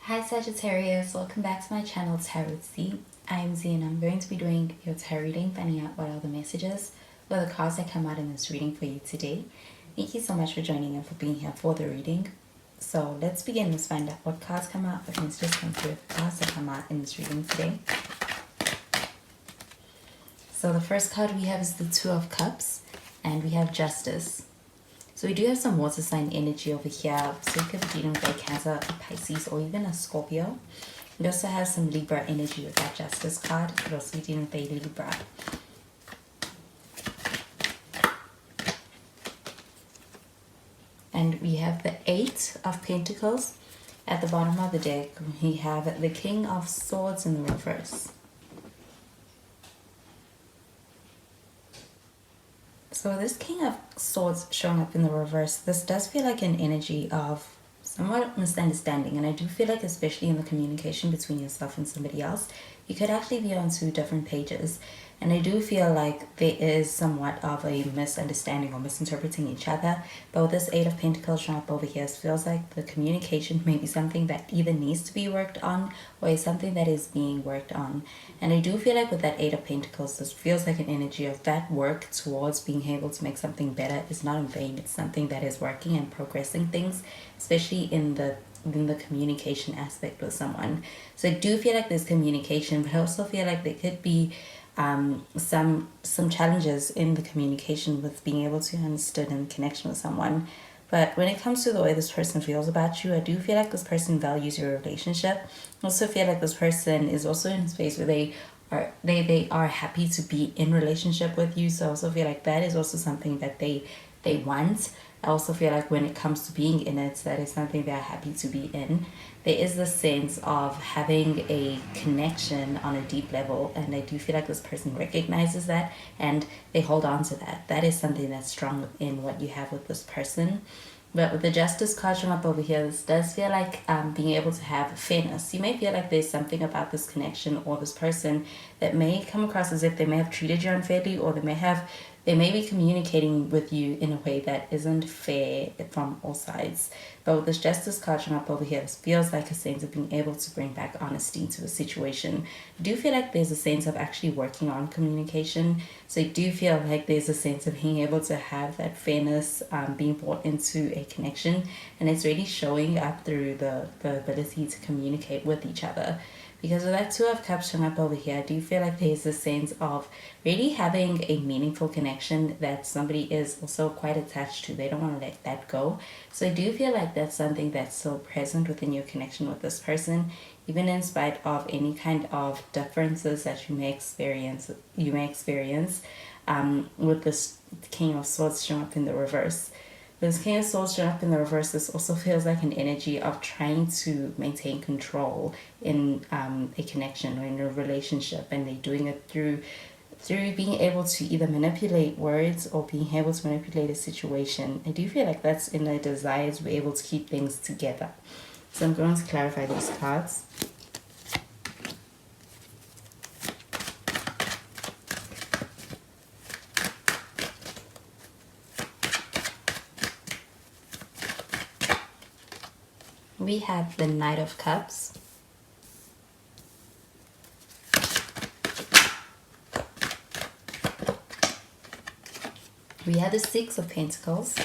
Hi Sagittarius, welcome back to my channel Tarot Z. I'm Z and I'm going to be doing your tarot reading, finding out what are the messages or the cards that come out in this reading for you today. Thank you so much for joining and for being here for the reading. So let's begin. Let's find out what cards come out, what messages come through, the cards that come out in this reading today. So the first card we have is the Two of Cups and we have Justice. So we do have some water sign energy over here. So you could be dealing with a Cancer, a Pisces, or even a Scorpio. We also have some Libra energy with that Justice card. You could also be dealing with a Libra. And we have the Eight of Pentacles. At the bottom of the deck, we have the King of Swords in the reverse. So this King of Swords showing up in the reverse, this does feel like an energy of somewhat misunderstanding. And I do feel like, especially in the communication between yourself and somebody else, you could actually be on two different pages. And I do feel like there is somewhat of a misunderstanding or misinterpreting each other. But with this Eight of Pentacles showing up over here, it feels like the communication may be something that either needs to be worked on or is something that is being worked on. And I do feel like with that Eight of Pentacles, this feels like an energy of that work towards being able to make something better is not in vain. It's something that is working and progressing things, especially in the communication aspect with someone. So I do feel like there's communication, but I also feel like there could be some challenges in the communication with being able to understand in connection with someone. But when it comes to the way this person feels about you, I do feel like this person values your relationship. I also feel like this person is also in a space where they are happy to be in relationship with you. So I also feel like that is also something that they want. I also feel like when it comes to being in it, that is something they're happy to be in. There is this sense of having a connection on a deep level, and I do feel like this person recognizes that and they hold on to that. That is something that's strong within what you have with this person. But with the Justice card showing up over here, this does feel like being able to have fairness. You may feel like there's something about this connection or this person that may come across as if they may have treated you unfairly, or they may be communicating with you in a way that isn't fair from all sides. But with this Justice card showing up over here, this feels like a sense of being able to bring back honesty to a situation. I do feel like there's a sense of actually working on communication. So I do feel like there's a sense of being able to have that fairness being brought into a connection. And it's really showing up through the ability to communicate with each other. Because with that Two of Cups showing up over here, I do feel like there's a sense of really having a meaningful connection that somebody is also quite attached to. They don't want to let that go. So I do feel like that's something that's still present within your connection with this person, even in spite of any kind of differences that you may experience with this King of Swords showing up in the reverse. This King of Swords showing up in the reverse, this also feels like an energy of trying to maintain control in a connection or in a relationship, and they're doing it through being able to either manipulate words or being able to manipulate a situation. I do feel like that's in their desire to be able to keep things together. So I'm going to clarify these cards. We have the Knight of Cups. We have the Six of Pentacles.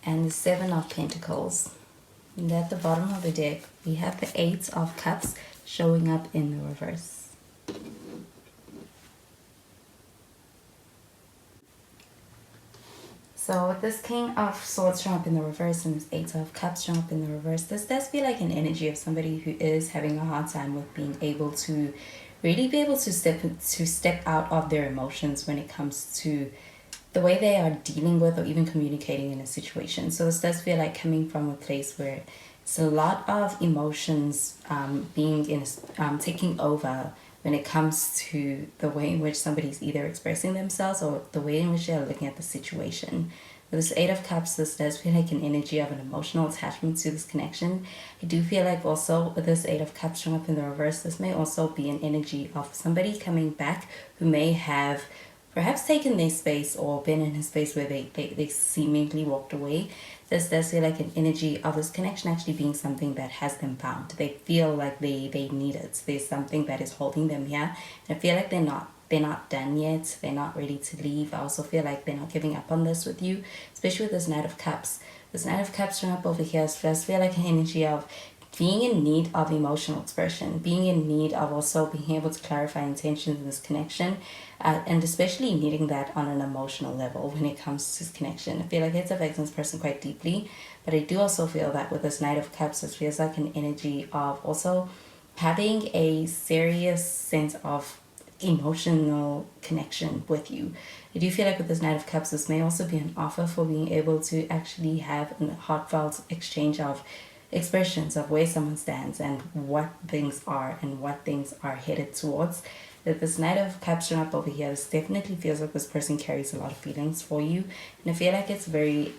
And the Seven of Pentacles. And at the bottom of the deck, we have the Eight of Cups showing up in the reverse. So with this King of Swords showing up in the reverse and this Eight of Cups showing up in the reverse, this does feel like an energy of somebody who is having a hard time with being able to really be able to step out of their emotions when it comes to the way they are dealing with or even communicating in a situation. So this does feel like coming from a place where it's a lot of emotions taking over when it comes to the way in which somebody's either expressing themselves or the way in which they're looking at the situation. With this Eight of Cups, this does feel like an energy of an emotional attachment to this connection. I do feel like also with this Eight of Cups showing up in the reverse, this may also be an energy of somebody coming back who may have perhaps taken their space or been in a space where they seemingly walked away. This does feel like an energy of this connection actually being something that has them bound. They feel like they need it. There's something that is holding them here. And I feel like they're not done yet. They're not ready to leave. I also feel like they're not giving up on this with you, especially with this Knight of Cups. This Knight of Cups showing up over here does feel like an energy of being in need of emotional expression, being in need of also being able to clarify intentions in this connection, and especially needing that on an emotional level when it comes to this connection. I feel like it's affecting this person quite deeply, but I do also feel that with this Knight of Cups, it feels like an energy of also having a serious sense of emotional connection with you. I do feel like with this Knight of Cups, this may also be an offer for being able to actually have a heartfelt exchange of expressions of where someone stands and what things are and what things are headed towards. That this Knight of Cups showing up over here, this definitely feels like this person carries a lot of feelings for you, and I feel like it's very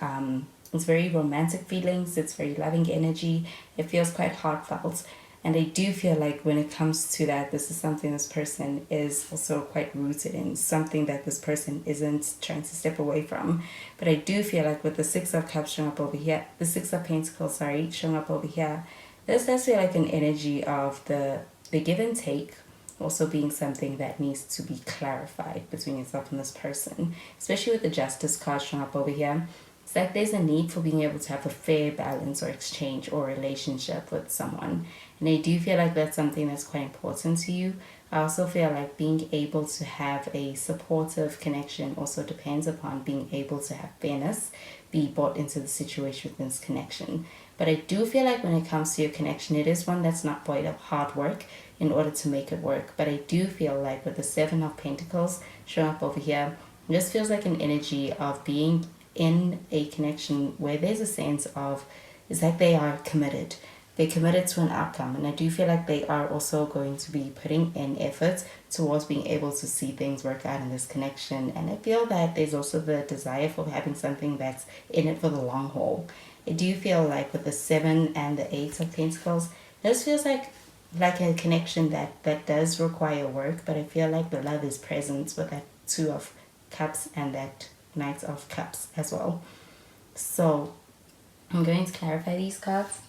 romantic feelings. It's very loving energy. It feels quite heartfelt. And I do feel like when it comes to that, this is something this person is also quite rooted in, something that this person isn't trying to step away from. But I do feel like with the Six of Cups showing up over here, the Six of Pentacles, showing up over here, this does feel like an energy of the give and take also being something that needs to be clarified between yourself and this person, especially with the Justice card showing up over here. It's like there's a need for being able to have a fair balance or exchange or relationship with someone. And I do feel like that's something that's quite important to you. I also feel like being able to have a supportive connection also depends upon being able to have fairness be brought into the situation within this connection. But I do feel like when it comes to your connection, it is one that's not void of hard work in order to make it work. But I do feel like with the Seven of Pentacles showing up over here, this feels like an energy of being in a connection where there's a sense of, it's like they are committed. They're committed to an outcome, and I do feel like they are also going to be putting in effort towards being able to see things work out in this connection. And I feel that there's also the desire for having something that's in it for the long haul. I do feel like with the Seven and the Eight of Pentacles, this feels like a connection that does require work, but I feel like the love is present with that Two of Cups and that Knight of Cups as well. So I'm going to clarify these cards.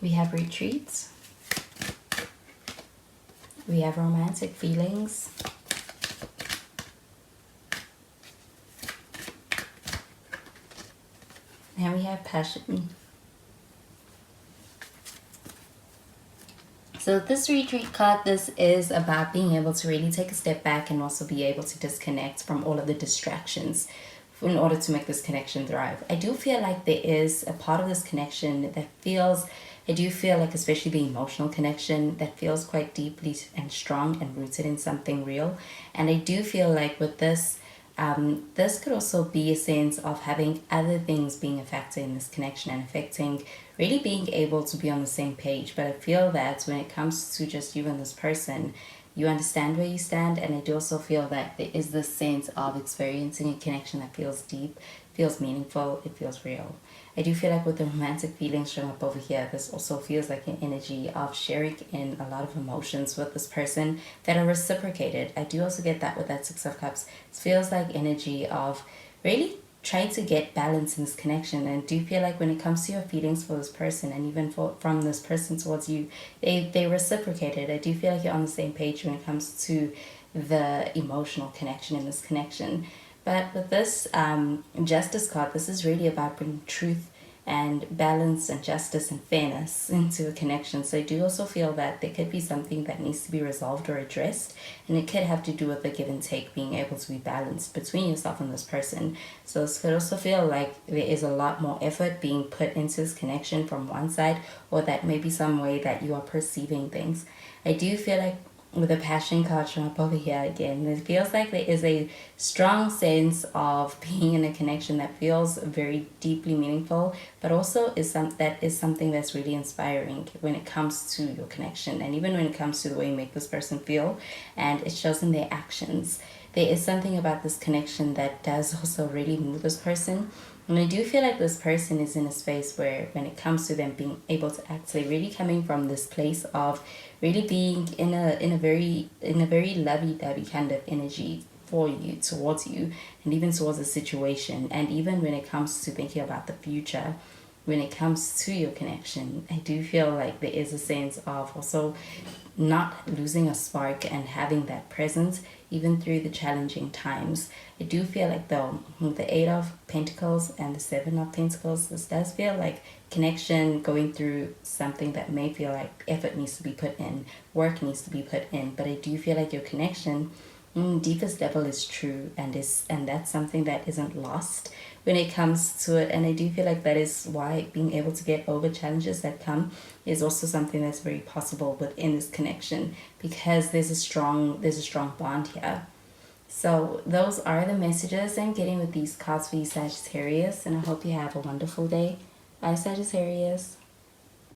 We have retreats. We have romantic feelings. And we have passion. So this retreat card, this is about being able to really take a step back and also be able to disconnect from all of the distractions in order to make this connection thrive. I do feel like there is a part of this connection that feels, I do feel like especially the emotional connection that feels quite deeply and strong and rooted in something real. And I do feel like with this, this could also be a sense of having other things being a factor in this connection and affecting really being able to be on the same page. But I feel that when it comes to just you and this person, you understand where you stand, and I do also feel that there is this sense of experiencing a connection that feels deep, feels meaningful, it feels real. I do feel like with the romantic feelings showing up over here, this also feels like an energy of sharing in a lot of emotions with this person that are reciprocated. I do also get that with that Six of Cups. It feels like energy of really trying to get balance in this connection, and do feel like when it comes to your feelings for this person and even from this person towards you, they reciprocated. I do feel like you're on the same page when it comes to the emotional connection in this connection. But with this Justice card, this is really about bringing truth and balance and justice and fairness into a connection. So I do also feel that there could be something that needs to be resolved or addressed, and it could have to do with the give and take being able to be balanced between yourself and this person. So this could also feel like there is a lot more effort being put into this connection from one side, or that may be some way that you are perceiving things. I do feel like with a passion card showing up over here again, it feels like there is a strong sense of being in a connection that feels very deeply meaningful, but also is something that's really inspiring when it comes to your connection, and even when it comes to the way you make this person feel, and it shows in their actions. there is something about this connection that does also really move this person. And I do feel like this person is in a space where when it comes to them being able to act, they're really coming from this place of really being in a very lovey-dovey kind of energy for you, towards you, and even towards the situation. And even when it comes to thinking about the future, when it comes to your connection, I do feel like there is a sense of also not losing a spark and having that presence even through the challenging times. I do feel like though with the Eight of Pentacles and the Seven of Pentacles, this does feel like connection going through something that may feel like effort needs to be put in, work needs to be put in, but I do feel like your connection deepest level is true, and that's something that isn't lost when it comes to it. And I do feel like that is why being able to get over challenges that come is also something that's very possible within this connection, because there's a strong bond here. So those are the messages I'm getting with these cards for you, Sagittarius, and I hope you have a wonderful day. Bye, Sagittarius.